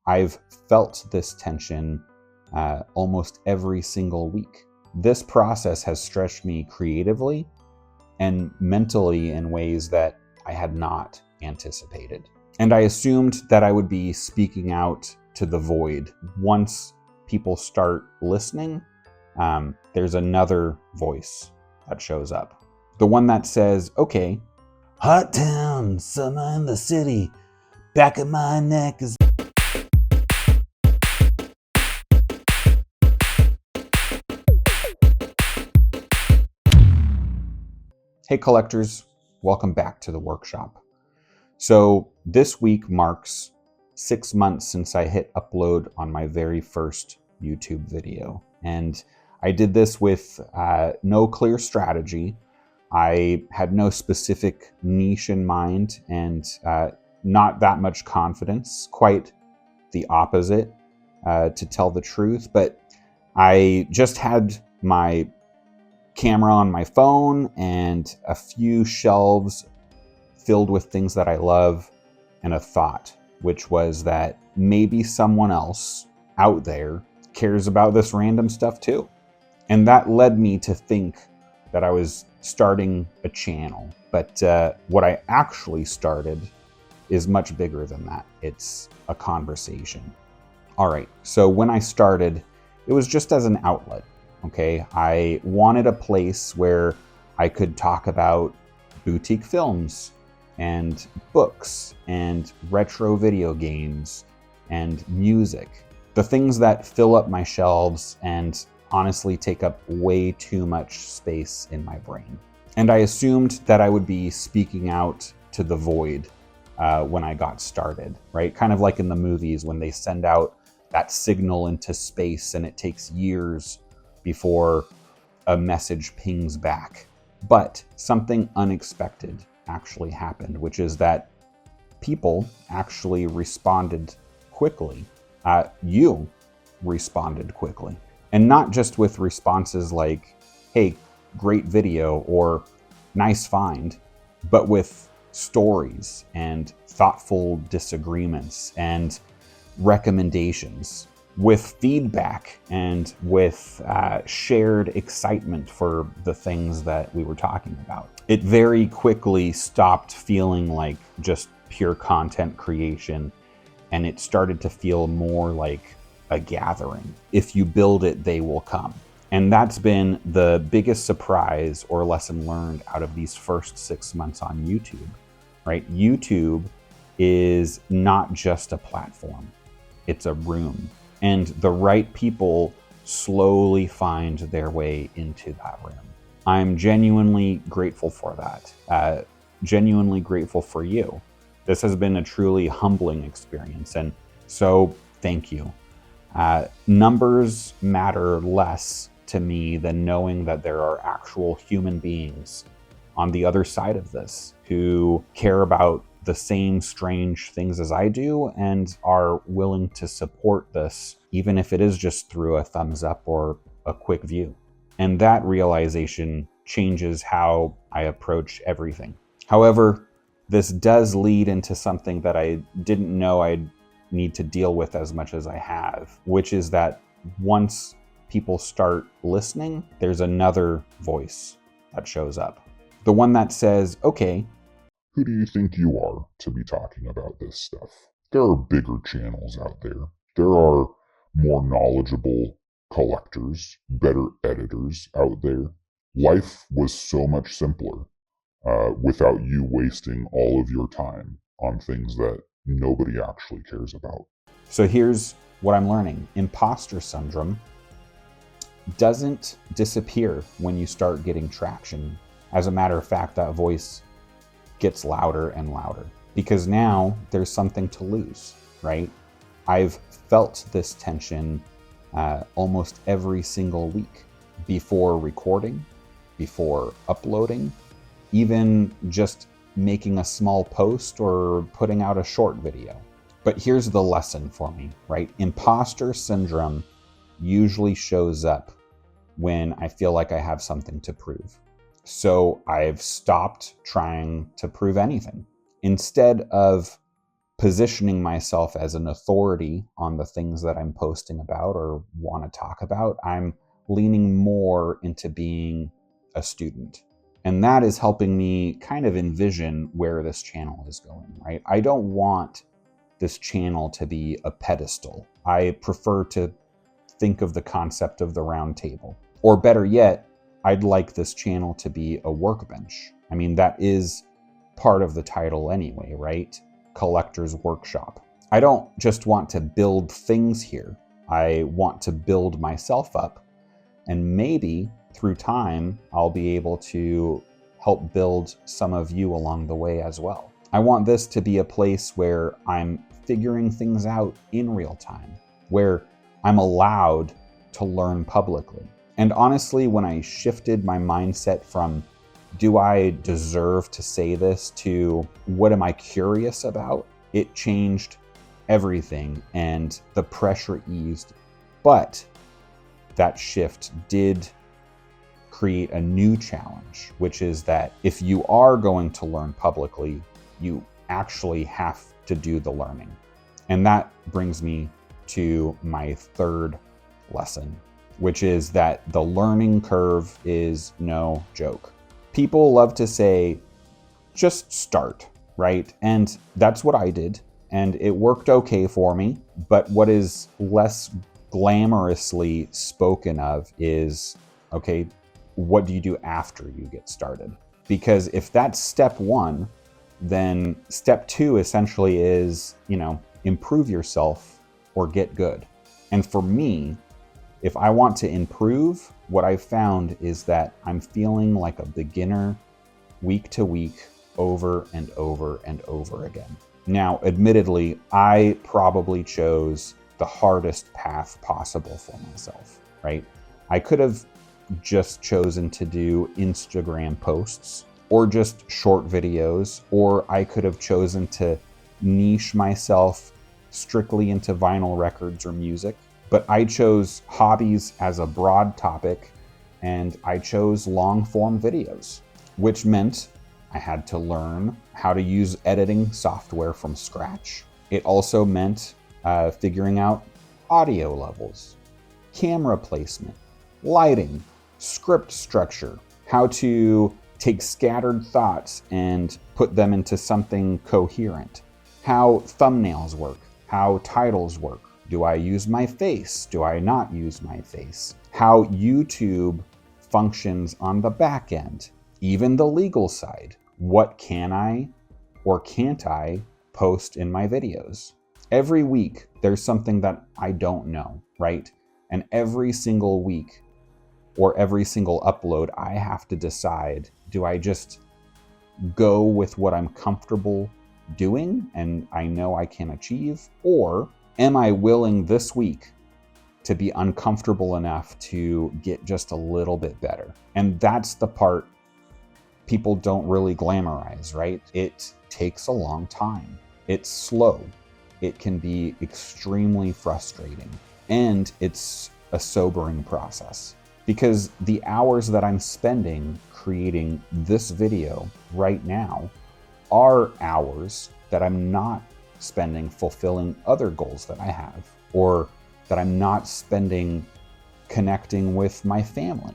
I've felt this tension almost every single week. This process has stretched me creatively and mentally in ways that I had not anticipated. And I assumed that I would be speaking out to the void. Once people start listening, there's another voice that shows up. The one that says, okay, hot town, summer in the city, back of my neck is... Hey collectors, welcome back to the workshop. So this week marks 6 months since I hit upload on my very first YouTube video. And I did this with no clear strategy. I had no specific niche in mind and not that much confidence, quite the opposite, to tell the truth. But I just had my camera on my phone and a few shelves filled with things that I love, and a thought, which was that maybe someone else out there cares about this random stuff too. And that led me to think that I was starting a channel. But what I actually started is much bigger than that. It's a conversation. All right, so when I started, it was just as an outlet. Okay, I wanted a place where I could talk about boutique films and books and retro video games and music. The things that fill up my shelves and honestly take up way too much space in my brain. And I assumed that I would be speaking out to the void when I got started, right? Kind of like in the movies when they send out that signal into space and it takes years before a message pings back. But something unexpected actually happened, which is that people actually responded quickly. You responded quickly. And not just with responses like, hey, great video or nice find, but with stories and thoughtful disagreements and recommendations, with feedback and with shared excitement for the things that we were talking about. It very quickly stopped feeling like just pure content creation, and it started to feel more like a gathering. If you build it, they will come. And that's been the biggest surprise or lesson learned out of these first 6 months on YouTube, right? YouTube is not just a platform, it's a room. And the right people slowly find their way into that room. I'm genuinely grateful for that. Genuinely grateful for you. This has been a truly humbling experience. And so thank you. Numbers matter less to me than knowing that there are actual human beings on the other side of this who care about the same strange things as I do and are willing to support this, even if it is just through a thumbs up or a quick view. And that realization changes how I approach everything. However, this does lead into something that I didn't know I'd need to deal with as much as I have, which is that once people start listening, there's another voice that shows up. The one that says, okay, who do you think you are to be talking about this stuff? There are bigger channels out there. There are more knowledgeable collectors, better editors out there. Life was so much simpler without you wasting all of your time on things that nobody actually cares about. So here's what I'm learning. Imposter syndrome doesn't disappear when you start getting traction. As a matter of fact, that voice gets louder and louder because now there's something to lose, right? I've felt this tension almost every single week before recording, before uploading, even just making a small post or putting out a short video. But here's the lesson for me, right? Imposter syndrome usually shows up when I feel like I have something to prove. So I've stopped trying to prove anything. Instead of positioning myself as an authority on the things that I'm posting about or want to talk about. I'm leaning more into being a student. And that is helping me kind of envision where this channel is going, right? I don't want this channel to be a pedestal. I prefer to think of the concept of the round table. Or better yet, I'd like this channel to be a workbench. I mean, that is part of the title anyway, right? Collector's Workshop. I don't just want to build things here. I want to build myself up. And maybe through time, I'll be able to help build some of you along the way as well. I want this to be a place where I'm figuring things out in real time, where I'm allowed to learn publicly. And honestly, when I shifted my mindset from, do I deserve to say this, to what am I curious about, it changed everything and the pressure eased. But that shift did create a new challenge, which is that if you are going to learn publicly, you actually have to do the learning. And that brings me to my third lesson, which is that the learning curve is no joke. People love to say, just start, right? And that's what I did. And it worked okay for me. But what is less glamorously spoken of is, okay, what do you do after you get started? Because if that's step one, then step two essentially is, improve yourself or get good. And for me, if I want to improve, what I've found is that I'm feeling like a beginner week to week, over and over and over again. Now, admittedly, I probably chose the hardest path possible for myself, right? I could have just chosen to do Instagram posts or just short videos, or I could have chosen to niche myself strictly into vinyl records or music. But I chose hobbies as a broad topic, and I chose long form videos, which meant I had to learn how to use editing software from scratch. It also meant figuring out audio levels, camera placement, lighting, script structure, how to take scattered thoughts and put them into something coherent, how thumbnails work, how titles work. Do I use my face? Do I not use my face? How YouTube functions on the back end, even the legal side. What can I or can't I post in my videos? Every week, there's something that I don't know, right? And every single week or every single upload, I have to decide, do I just go with what I'm comfortable doing and I know I can achieve? Or am I willing this week to be uncomfortable enough to get just a little bit better? And that's the part people don't really glamorize, right? It takes a long time. It's slow. It can be extremely frustrating. And it's a sobering process, because the hours that I'm spending creating this video right now are hours that I'm not spending fulfilling other goals that I have, or that I'm not spending connecting with my family,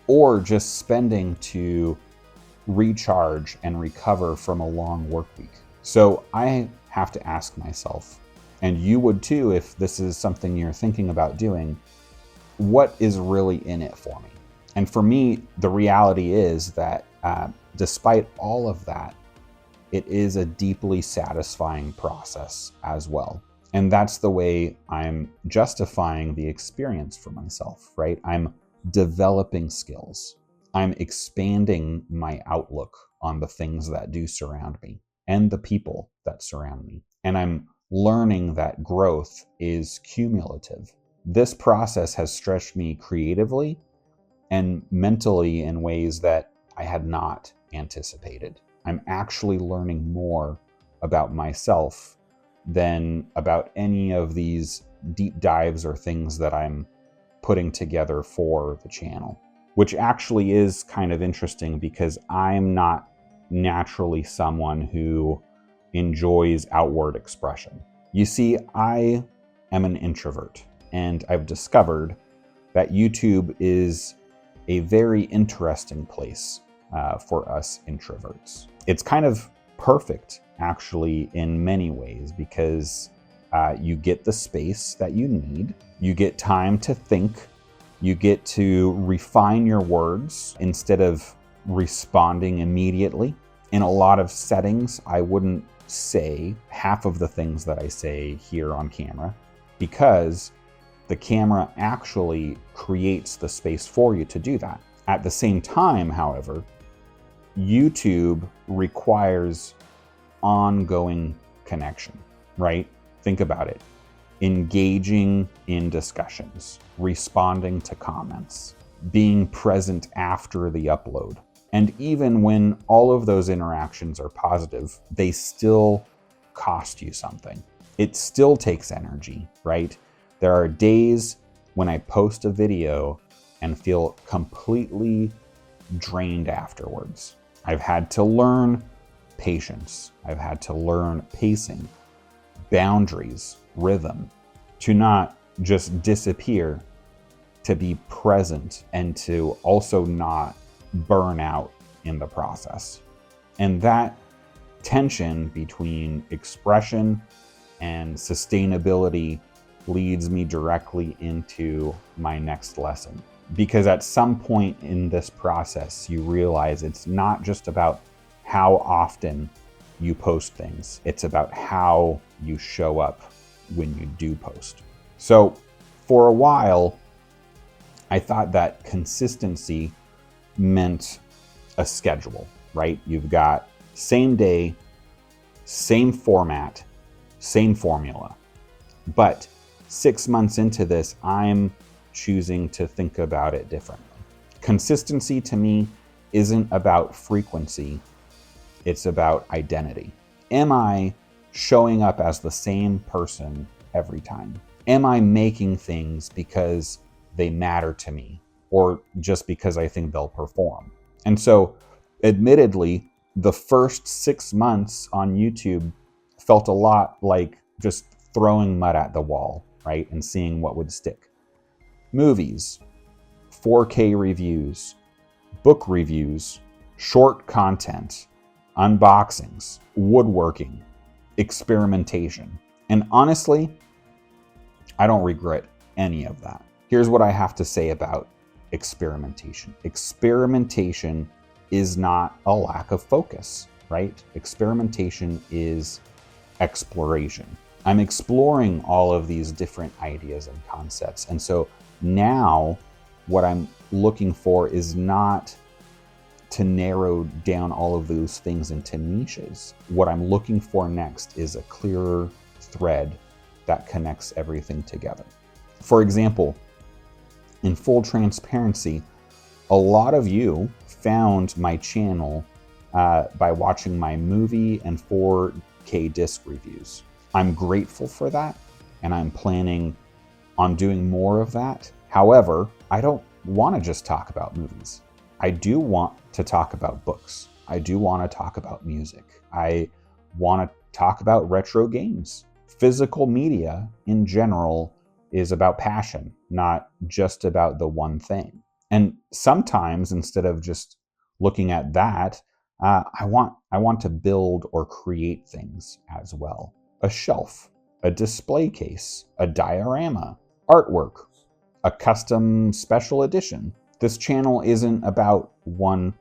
or just spending to recharge and recover from a long work week. So I have to ask myself, and you would too if this is something you're thinking about doing, what is really in it for me? And for me, the reality is that despite all of that, it is a deeply satisfying process as well. And that's the way I'm justifying the experience for myself, right? I'm developing skills. I'm expanding my outlook on the things that do surround me and the people that surround me. And I'm learning that growth is cumulative. This process has stretched me creatively and mentally in ways that I had not anticipated. I'm actually learning more about myself than about any of these deep dives or things that I'm putting together for the channel, which actually is kind of interesting because I'm not naturally someone who enjoys outward expression. You see, I am an introvert, and I've discovered that YouTube is a very interesting place for us introverts. It's kind of perfect, actually, in many ways, because you get the space that you need, you get time to think, you get to refine your words instead of responding immediately. In a lot of settings, I wouldn't say half of the things that I say here on camera, because the camera actually creates the space for you to do that. At the same time, however, YouTube requires ongoing connection, right? Think about it. Engaging in discussions, responding to comments, being present after the upload. And even when all of those interactions are positive, they still cost you something. It still takes energy, right? There are days when I post a video and feel completely drained afterwards. I've had to learn patience. I've had to learn pacing, boundaries, rhythm, to not just disappear, to be present, and to also not burn out in the process. And that tension between expression and sustainability leads me directly into my next lesson. Because at some point in this process, you realize it's not just about how often you post things, it's about how you show up when you do post. So for a while, I thought that consistency meant a schedule, right? You've got same day, same format, same formula. But 6 months into this, I'm choosing to think about it differently. Consistency to me isn't about frequency, it's about identity. Am I showing up as the same person every time? Am I making things because they matter to me, or just because I think they'll perform? And so, admittedly, the first 6 months on YouTube felt a lot like just throwing mud at the wall, right? And seeing what would stick. Movies, 4K reviews, book reviews, short content, unboxings, woodworking, experimentation. And honestly, I don't regret any of that. Here's what I have to say about experimentation. Experimentation is not a lack of focus, right? Experimentation is exploration. I'm exploring all of these different ideas and concepts. And so now what I'm looking for is not to narrow down all of those things into niches. What I'm looking for next is a clearer thread that connects everything together. For example, in full transparency, a lot of you found my channel by watching my movie and 4K disc reviews. I'm grateful for that, and I'm planning on doing more of that. However, I don't want to just talk about movies. I do want to talk about books. I do want to talk about music. I want to talk about retro games. Physical media in general is about passion, not just about the one thing. And sometimes, instead of just looking at that, I want to build or create things as well. A shelf, a display case, a diorama, artwork, a custom special edition. This channel isn't about one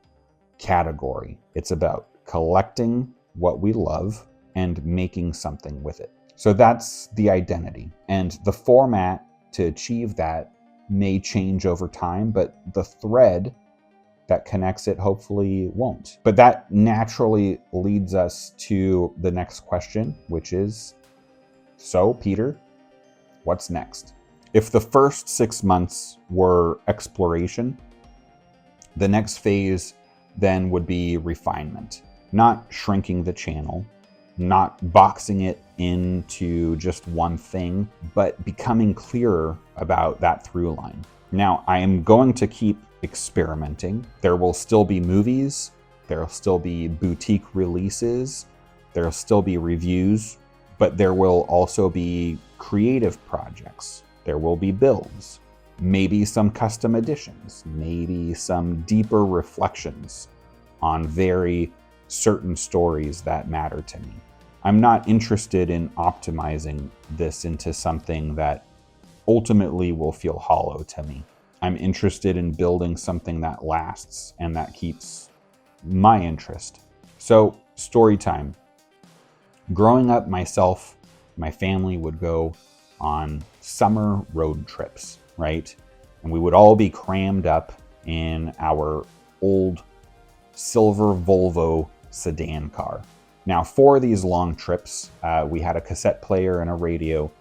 category. It's about collecting what we love and making something with it. So that's the identity. And the format to achieve that may change over time, but the thread that connects it hopefully won't. But that naturally leads us to the next question, which is, so Peter, what's next? If the first 6 months were exploration, the next phase then would be refinement. Not shrinking the channel, not boxing it into just one thing, but becoming clearer about that through line. Now, I am going to keep experimenting. There will still be movies, there will still be boutique releases, There'll still be reviews, but there will also be creative projects. There will be builds, maybe some custom editions, maybe some deeper reflections on very certain stories that matter to me. I'm not interested in optimizing this into something that ultimately will feel hollow to me. I'm interested in building something that lasts and that keeps my interest. So, story time. Growing up, myself, my family would go on summer road trips, right? And we would all be crammed up in our old silver Volvo sedan car. Now, for these long trips, we had a cassette player and a radio.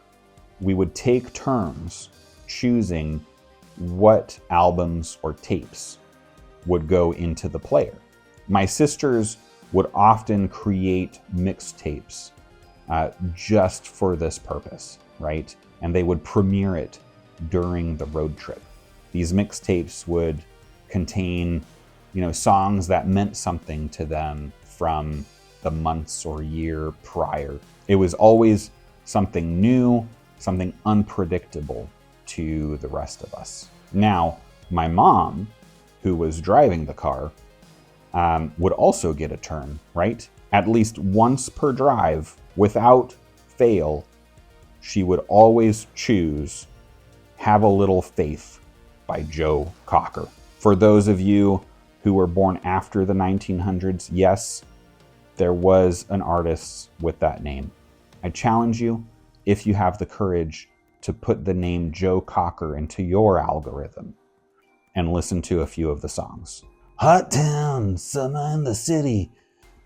We would take turns choosing what albums or tapes would go into the player. My sisters would often create mixtapes just for this purpose, right? And they would premiere it during the road trip. These mixtapes would contain, songs that meant something to them from the months or year prior. It was always something new, something unpredictable to the rest of us. Now, my mom, who was driving the car, would also get a turn, right? At least once per drive, without fail, she would always choose Have a Little Faith by Joe Cocker. For those of you who were born after the 1900s, yes, there was an artist with that name. I challenge you, if you have the courage, to put the name Joe Cocker into your algorithm and listen to a few of the songs. Hot town, summer in the city,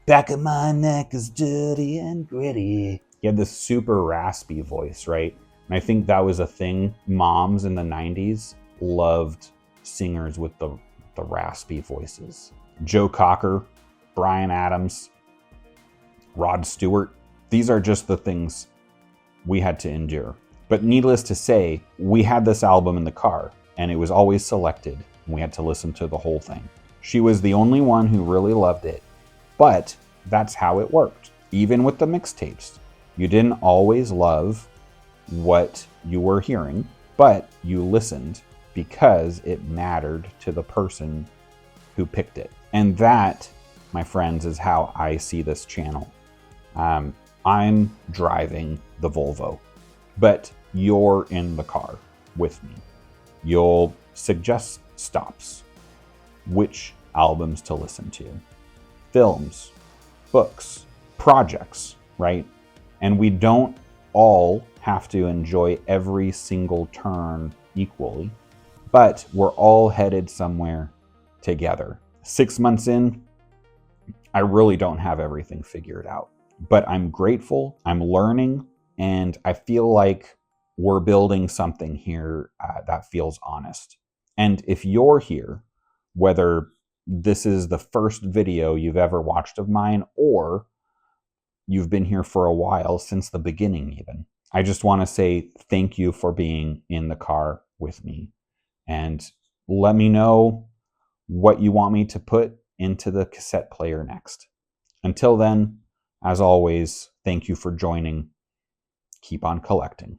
back of my neck is dirty and gritty. He had this super raspy voice, right? And I think that was a thing. Moms in the 90s loved singers with the raspy voices. Joe Cocker, Bryan Adams, Rod Stewart. These are just the things we had to endure. But needless to say, we had this album in the car, and it was always selected, and we had to listen to the whole thing. She was the only one who really loved it, but that's how it worked. Even with the mixtapes, you didn't always love what you were hearing, but you listened because it mattered to the person who picked it. And that, my friends, is how I see this channel. I'm driving the Volvo, but you're in the car with me. You'll suggest stops, which albums to listen to, films, books, projects, right? And we don't all have to enjoy every single turn equally, but we're all headed somewhere together. 6 months in, I really don't have everything figured out, but I'm grateful, I'm learning, and I feel like we're building something here that feels honest. And if you're here, whether this is the first video you've ever watched of mine, or you've been here for a while, since the beginning even, I just want to say thank you for being in the car with me. And let me know what you want me to put into the cassette player next. Until then, as always, thank you for joining. Keep on collecting.